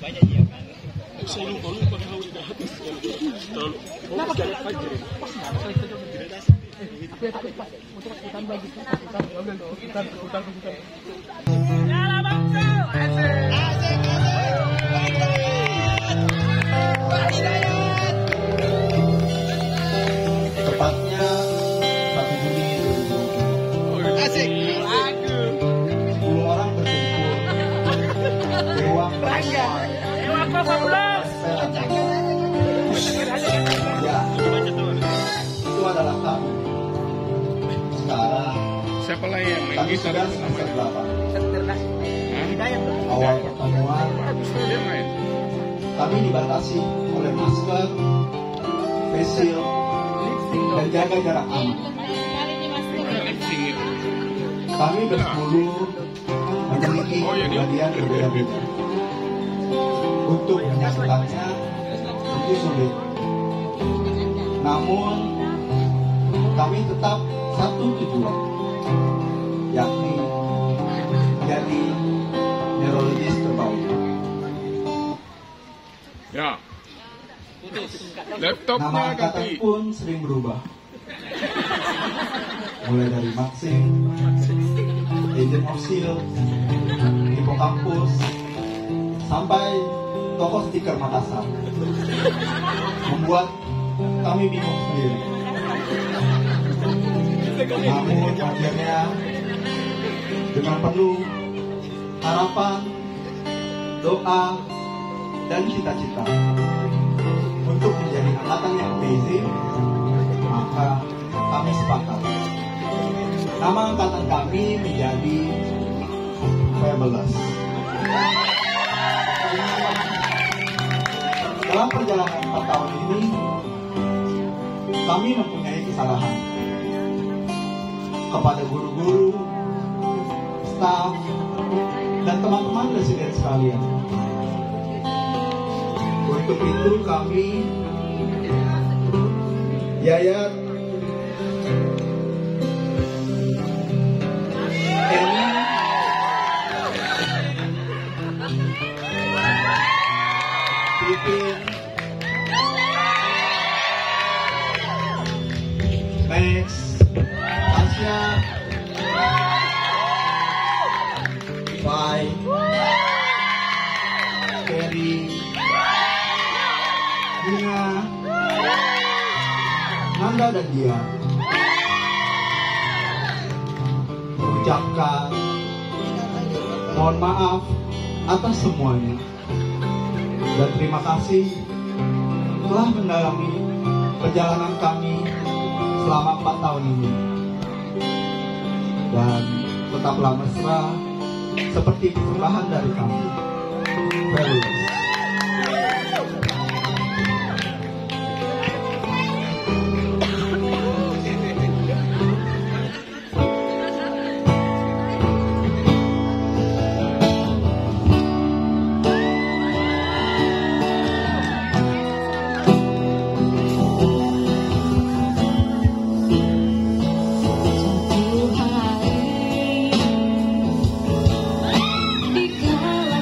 Saya lupa tahu di hati terlalu. Tepatnya 1 Juni 2020. Asik. 10 orang berkumpul. Dewa Bangga. Ya, itu adalah kamu. Sekarang Siapa lagi yang main kami gitar? sudah semester 8. Awal pertemuan Dia main. kami dibatasi oleh masker, face shield, dan jaga jarak aman. Lip-sync itu. Kami bersepuluh memiliki kepribadian berbeda-beda. Untuk menyatukannya itu sulit. Namun kami tetap satu tujuan, yakni menjadi neurologis terbaik. Ya. Nama Laptopnya angkatan ganti. pun sering berubah. Mulai dari Maxim, Agent of Shield, Hippocampus, sampai tokoh stiker Makassar. Membuat kami bingung sendiri. Namun akhirnya dengan penuh harapan, doa, dan cita-cita untuk menjadi angkatan yang amazing, maka kami sepakat. Nama angkatan kami menjadi Fabulous. Dalam perjalanan 4 tahun ini, kami mempunyai kesalahan kepada guru-guru, staf, dan teman-teman residen sekalian. Untuk itu kami, Yayat, Eni, Pipin, Max, Asya, Fai, Ferry, Bunga, Nanda dan dia mengucapkan mohon maaf atas semuanya dan terima kasih telah mendalangi perjalanan kami selama 4 tahun ini, dan tetaplah mesra seperti persembahan dari kami. Fabulous. Dikala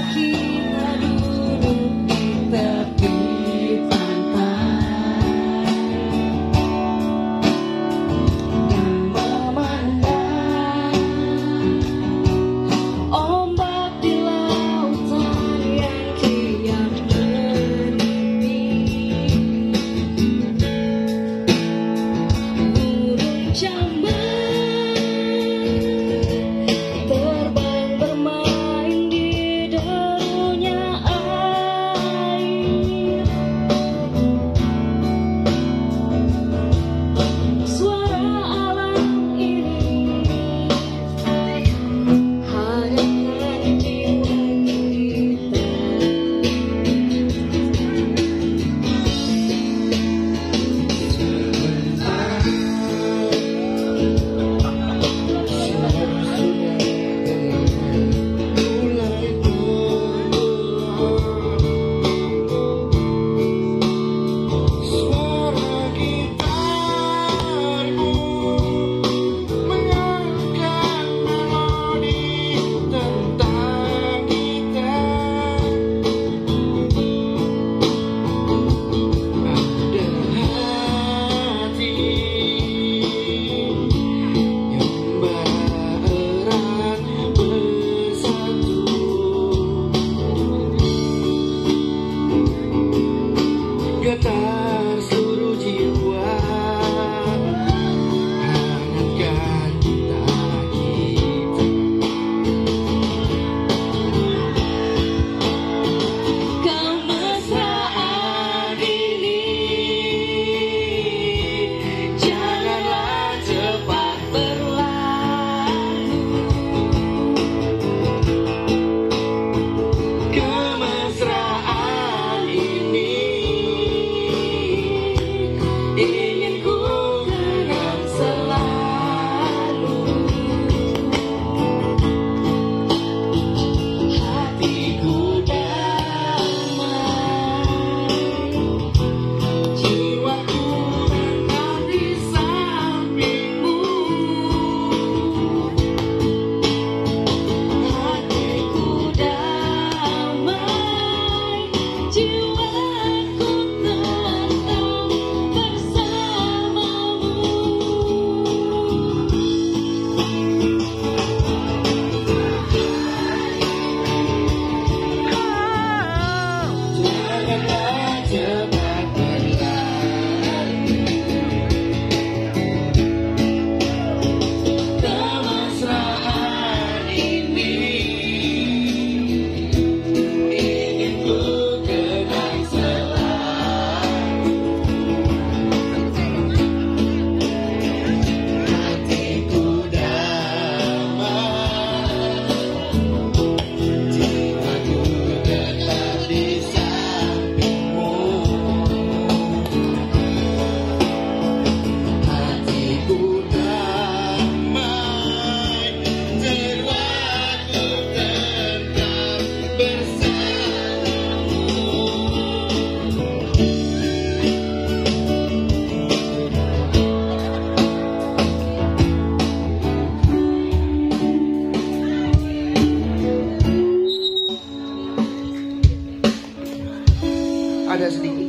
ada sedikit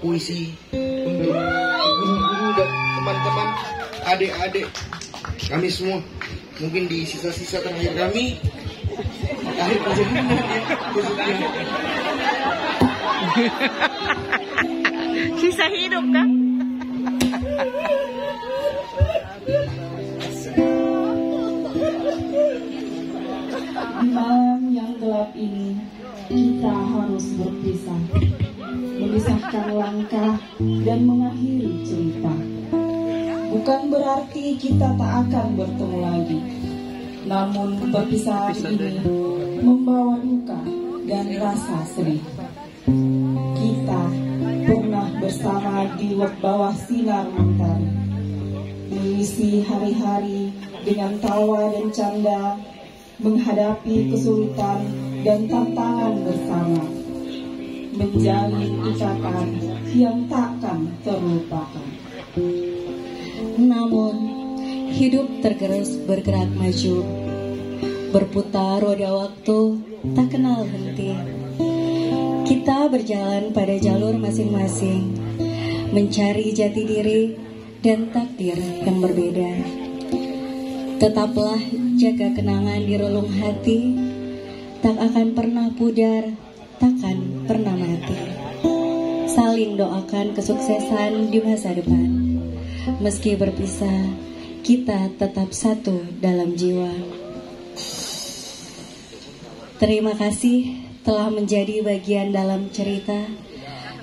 puisi untuk guru-guru dan teman-teman, adik-adik kami semua. Mungkin di sisa-sisa terakhir kami, akhir perjalanan ya, khususnya. Kisah hidup kan? Di malam yang gelap ini, kita harus berpisah, memisahkan langkah dan mengakhiri cerita. Bukan berarti kita tak akan bertemu lagi, namun perpisahan ini membawa duka dan rasa sedih. Kita pernah bersama di bawah sinar mentari, mengisi hari-hari dengan tawa dan canda, menghadapi kesulitan dan tantangan bersama, menjalin ikatan yang takkan terlupakan. Namun, hidup terus bergerak maju, berputar roda waktu tak kenal henti. Kita berjalan pada jalur masing-masing, mencari jati diri dan takdir yang berbeda. Tetaplah jaga kenangan di relung hati, tak akan pernah pudar, takkan pernah mati. Saling doakan kesuksesan di masa depan. Meski berpisah, kita tetap satu dalam jiwa. Terima kasih telah menjadi bagian dalam cerita,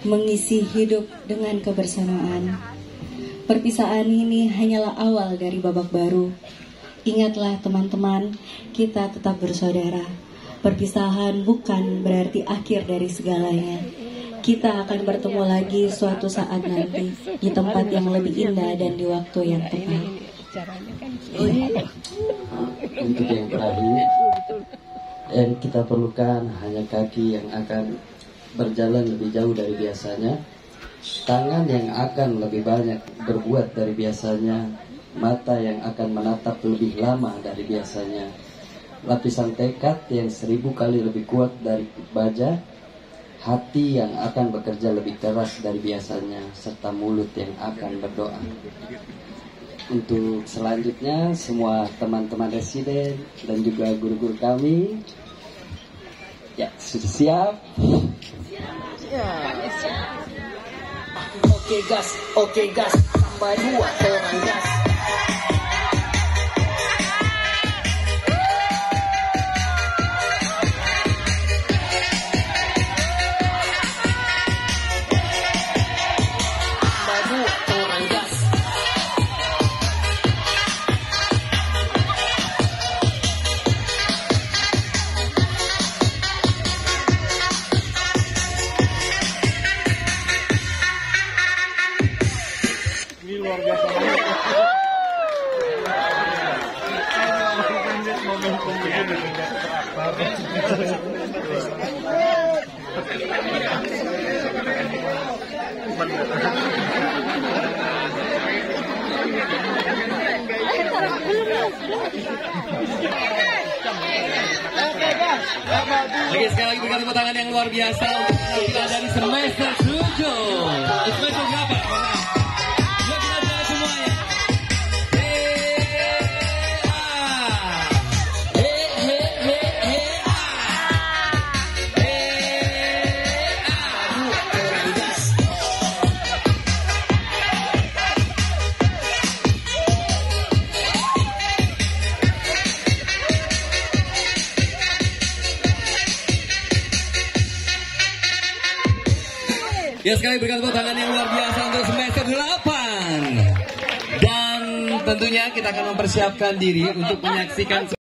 mengisi hidup dengan kebersamaan. Perpisahan ini hanyalah awal dari babak baru. Ingatlah teman-teman, kita tetap bersaudara. Perpisahan bukan berarti akhir dari segalanya. Kita akan bertemu lagi suatu saat nanti di tempat yang lebih indah dan di waktu yang tepat. Untuk yang terakhir, yang kita perlukan hanya kaki yang akan berjalan lebih jauh dari biasanya, tangan yang akan lebih banyak berbuat dari biasanya, mata yang akan menatap lebih lama dari biasanya, lapisan tekad yang 1000 kali lebih kuat dari baja, hati yang akan bekerja lebih keras dari biasanya, serta mulut yang akan berdoa. Untuk selanjutnya, semua teman-teman residen dan juga guru-guru kami, ya sudah siap? Oke gas, tambah 2 orang gas. Ini luar biasa banget. Momentum begini. Oke, sekali lagi berikan tepuk tangan yang luar biasa untuk kita dari semester 7. Semester berapa? Yuk kita jalan semuanya. Ya, sekali berikan tepuk tangan yang luar biasa untuk semester 8. Dan tentunya kita akan mempersiapkan diri untuk menyaksikan